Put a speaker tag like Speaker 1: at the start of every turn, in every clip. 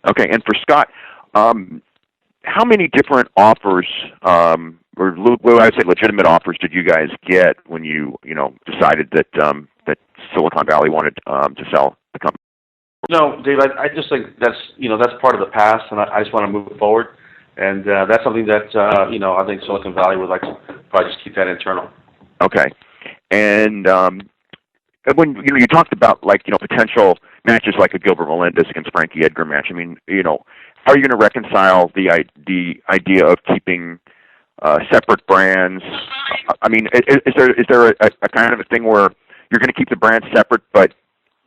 Speaker 1: Okay, and for Scott, how many different offers, or what I'd say legitimate offers, did you guys get when you decided that that Silicon Valley wanted to sell the company?
Speaker 2: No, Dave, I just think that's part of the past, and I just want to move it forward. And that's something that, I think Silicon Valley would like to probably just keep that internal.
Speaker 1: Okay. And when you talked about potential matches like a Gilbert Melendez against Frankie Edgar match, I mean, how are you going to reconcile the idea of keeping separate brands? I mean, is there a kind of a thing where you're going to keep the brands separate, but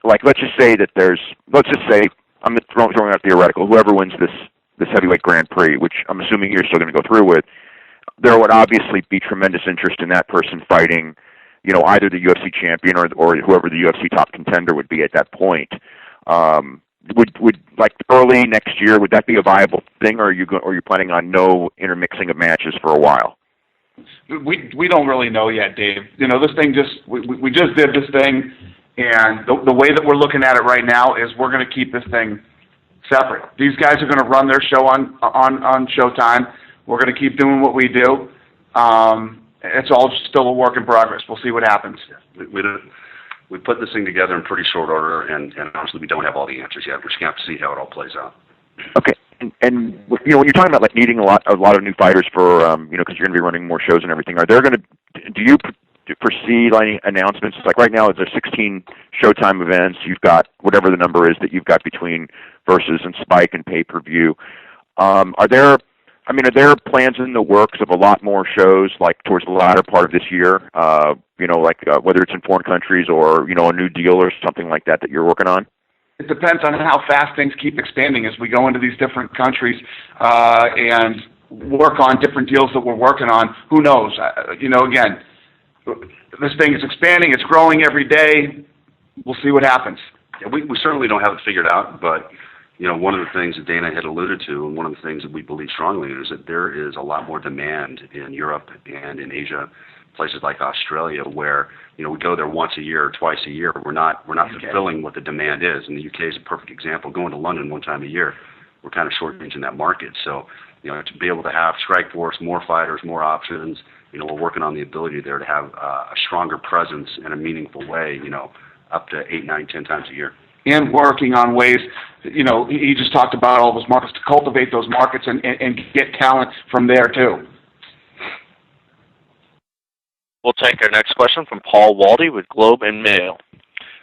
Speaker 1: let's just say I'm throwing out theoretical, whoever wins this heavyweight Grand Prix, which I'm assuming you're still going to go through with, there would obviously be tremendous interest in that person fighting, either the UFC champion or whoever the UFC top contender would be at that point. Would early next year, would that be a viable thing, or are you planning on no intermixing of matches for a while?
Speaker 3: We don't really know yet, Dave. This thing we just did this thing, and the way that we're looking at it right now is we're going to keep this thing separate. These guys are going to run their show on Showtime. We're going to keep doing what we do. It's all still a work in progress. We'll see what happens.
Speaker 4: We put this thing together in pretty short order, and honestly, we don't have all the answers yet. We're just going to have to see how it all plays out.
Speaker 1: Okay. And when you're talking about needing a lot of new fighters for because you're going to be running more shows and everything, do you foresee any announcements? Like right now, there's 16 Showtime events. You've got whatever the number is that you've got between Versus and Spike and pay-per-view. Are there plans in the works of a lot more shows towards the latter part of this year? Whether it's in foreign countries or a new deal or something like that you're working on?
Speaker 3: It depends on how fast things keep expanding as we go into these different countries and work on different deals that we're working on. Who knows? Again, this thing is expanding. It's growing every day. We'll see what happens.
Speaker 4: Yeah, we certainly don't have it figured out, but one of the things that Dana had alluded to, and one of the things that we believe strongly in, is that there is a lot more demand in Europe and in Asia, places like Australia, where we go there once a year or twice a year. We're not fulfilling what the demand is, and the UK is a perfect example. Going to London one time a year, we're kind of shortchanging that market. So to be able to have Strikeforce, more fighters, more options, we're working on the ability there to have a stronger presence in a meaningful way, up to 8, 9, 10 times a year.
Speaker 3: And working on ways, he just talked about all those markets, to cultivate those markets and get talent from there too.
Speaker 5: We'll take our next question from Paul Waldy with Globe and Mail.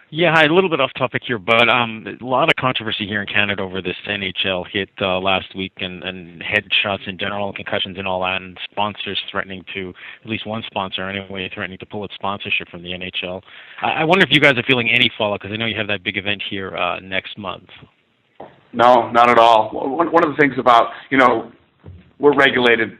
Speaker 6: Yeah, hi, a little bit off topic here, but a lot of controversy here in Canada over this NHL hit last week and headshots in general, concussions and all that, and sponsors threatening to, at least one sponsor anyway, threatening to pull its sponsorship from the NHL. I wonder if you guys are feeling any fallout, because I know you have that big event here next month.
Speaker 3: No, not at all. One of the things about, we're regulated,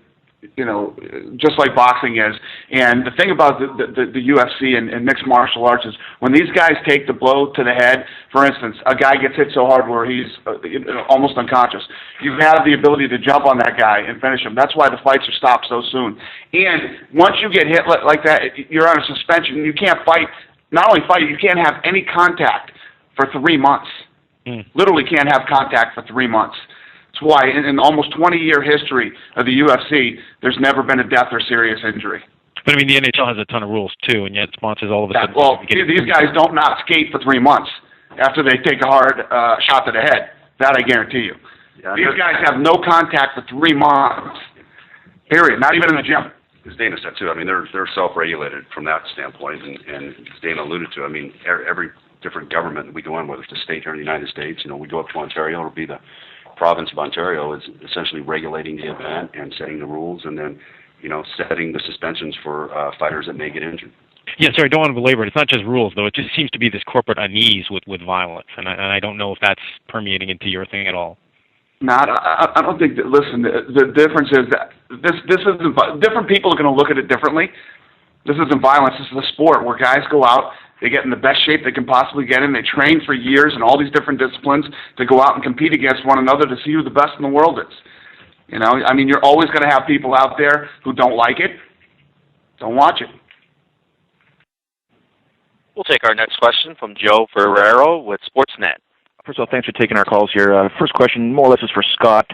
Speaker 3: just like boxing is. And the thing about the UFC and mixed martial arts is when these guys take the blow to the head, for instance, a guy gets hit so hard where he's almost unconscious, you have the ability to jump on that guy and finish him. That's why the fights are stopped so soon. And once you get hit like that, you're on a suspension. You can't fight. Not only fight, you can't have any contact for 3 months. Literally can't have contact for 3 months. That's why in the almost 20-year history of the UFC, there's never been a death or serious injury.
Speaker 6: But I mean, the NHL has a ton of rules too, and yet sponsors all of a sudden.
Speaker 3: Well, these guys don't not skate for 3 months after they take a hard shot to the head. That I guarantee you. Yeah, these guys have no contact for 3 months. Period. Not even in the gym.
Speaker 4: As Dana said too, I mean, they're self-regulated from that standpoint, and as Dana alluded to, I mean, every different government that we go in, whether it's the state here in the United States, we go up to Ontario, it'll be the province of Ontario is essentially regulating the event and setting the rules, and then setting the suspensions for fighters that may get injured.
Speaker 6: Yeah, sorry, I don't want to belabor it. It's not just rules, though. It just seems to be this corporate unease with violence, and I don't know if that's permeating into your thing at all.
Speaker 3: I don't think that. Listen, the difference is that this isn't. Different people are going to look at it differently. This isn't violence. This is a sport where guys go out. They get in the best shape they can possibly get in. They train for years in all these different disciplines to go out and compete against one another to see who the best in the world is. I mean, you're always going to have people out there who don't like it. Don't watch it.
Speaker 5: We'll take our next question from Joe Ferrero with Sportsnet.
Speaker 1: First of all, thanks for taking our calls here. First question, more or less, is for Scott.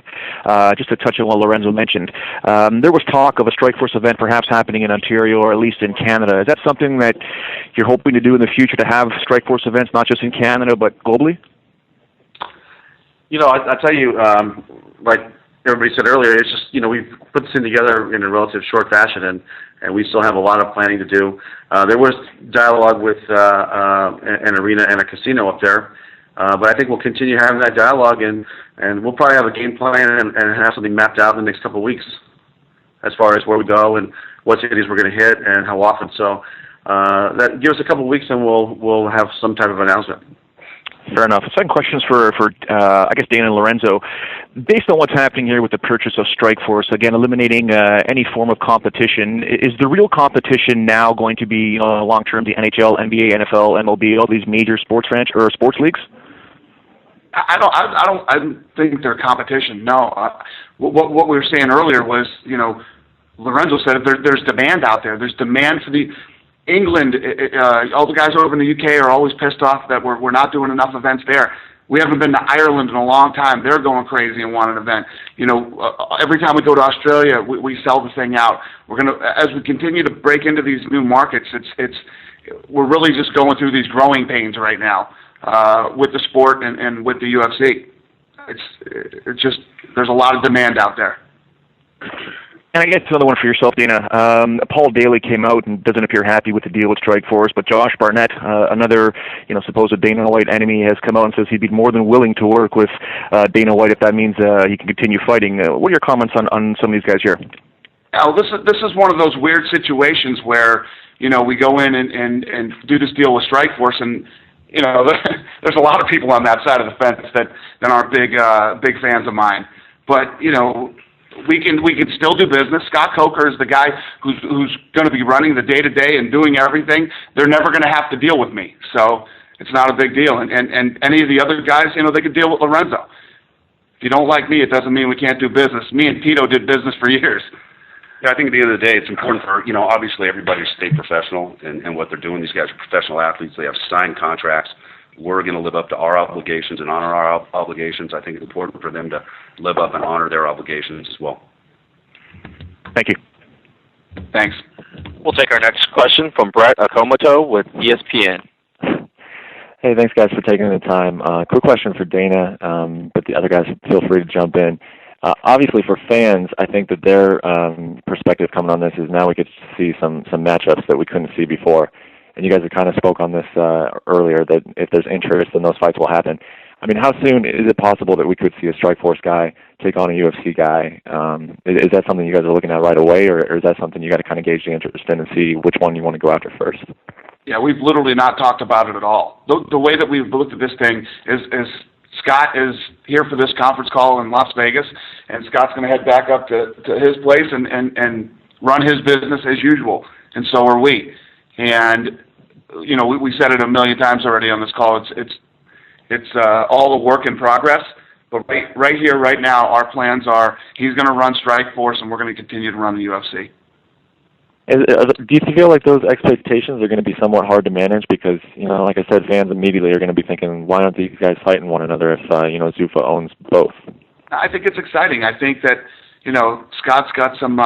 Speaker 1: Just to touch on what Lorenzo mentioned. There was talk of a Strikeforce event perhaps happening in Ontario or at least in Canada. Is that something that you're hoping to do in the future, to have Strikeforce events not just in Canada but globally?
Speaker 2: You know, I tell you, like everybody said earlier, it's just, you know, we've put this thing together in a relative short fashion, and we still have a lot of planning to do. There was dialogue with an arena and a casino up there. But I think we'll continue having that dialogue, and we'll probably have a game plan and have something mapped out in the next couple of weeks as far as where we go and what cities we're going to hit and how often. So that give us a couple of weeks, and we'll have some type of announcement.
Speaker 1: Fair enough. Second question is for I guess Dana and Lorenzo. Based on what's happening here with the purchase of Strikeforce, again eliminating any form of competition, is the real competition now going to be long term the NHL, NBA, NFL, MLB, all these major sports sports leagues?
Speaker 3: I don't think they're competition. No. What we were saying earlier was, you know, Lorenzo said there's demand out there. There's demand for the England. All the guys over in the UK are always pissed off that we're not doing enough events there. We haven't been to Ireland in a long time. They're going crazy and want an event. You know, every time we go to Australia, we sell the thing out. We're gonna, as we continue to break into these new markets, we're really just going through these growing pains right now. With the sport and with the UFC. It's just, there's a lot of demand out there.
Speaker 1: And I guess another one for yourself, Dana. Paul Daly came out and doesn't appear happy with the deal with Strikeforce, but Josh Barnett, another supposed Dana White enemy, has come out and says he'd be more than willing to work with Dana White if that means he can continue fighting. What are your comments on some of these guys here?
Speaker 3: Well, this is one of those weird situations where we go in and do this deal with Strikeforce, and there's a lot of people on that side of the fence that aren't big fans of mine. But we can still do business. Scott Coker is the guy who's going to be running the day-to-day and doing everything. They're never going to have to deal with me, so it's not a big deal. And any of the other guys, they could deal with Lorenzo. If you don't like me, it doesn't mean we can't do business. Me and Tito did business for years.
Speaker 4: Yeah, I think at the end of the day, it's important for, obviously everybody to stay professional in what they're doing. These guys are professional athletes. They have signed contracts. We're going to live up to our obligations and honor our obligations. I think it's important for them to live up and honor their obligations as well.
Speaker 1: Thank you.
Speaker 3: Thanks.
Speaker 5: We'll take our next question from Brett Akomoto with ESPN.
Speaker 7: Hey, thanks guys for taking the time. Quick question for Dana, but the other guys feel free to jump in. Obviously, for fans, I think that their perspective coming on this is now we get to see some matchups that we couldn't see before. And you guys have kind of spoke on this earlier, that if there's interest, then those fights will happen. I mean, how soon is it possible that we could see a Strikeforce guy take on a UFC guy? Is that something you guys are looking at right away, or is that something you got to kind of gauge the interest in and see which one you want to go after first?
Speaker 3: Yeah, we've literally not talked about it at all. The way that we've looked at this thing is Scott is here for this conference call in Las Vegas, and Scott's going to head back up to his place and run his business as usual, and so are we. And we said it a million times already on this call. It's all a work in progress. But right here, right now, our plans are he's going to run Strikeforce, and we're going to continue to run the UFC.
Speaker 7: Do you feel like those expectations are going to be somewhat hard to manage? Because, like I said, fans immediately are going to be thinking, why don't these guys fighting one another if, Zuffa owns both? I
Speaker 3: think it's exciting. I think that, Scott's got some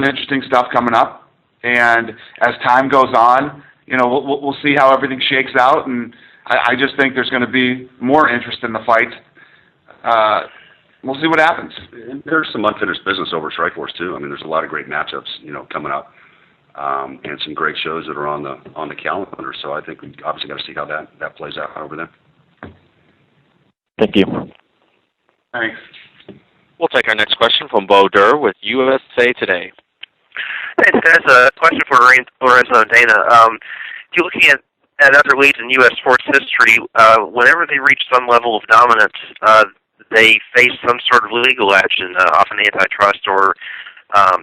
Speaker 3: interesting stuff coming up. And as time goes on, we'll see how everything shakes out. And I just think there's going to be more interest in the fight. We'll see what happens.
Speaker 4: There's some unfinished business over Strikeforce too. I mean, there's a lot of great matchups, coming up, and some great shows that are on the calendar. So I think we obviously got to see how that plays out over there.
Speaker 7: Thank you.
Speaker 3: Thanks.
Speaker 5: We'll take our next question from Bo Durr with USA Today.
Speaker 8: Thanks, guys. A question for Lorenzo and Dana. If you're looking at other leagues in U.S. sports history, whenever they reach some level of dominance, they face some sort of legal action, often antitrust or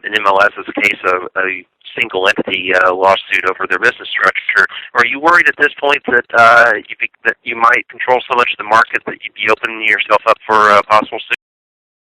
Speaker 8: in MLS is the case of a single entity lawsuit over their business structure. Are you worried at this point that you might control so much of the market that you'd be opening yourself up for possible suit?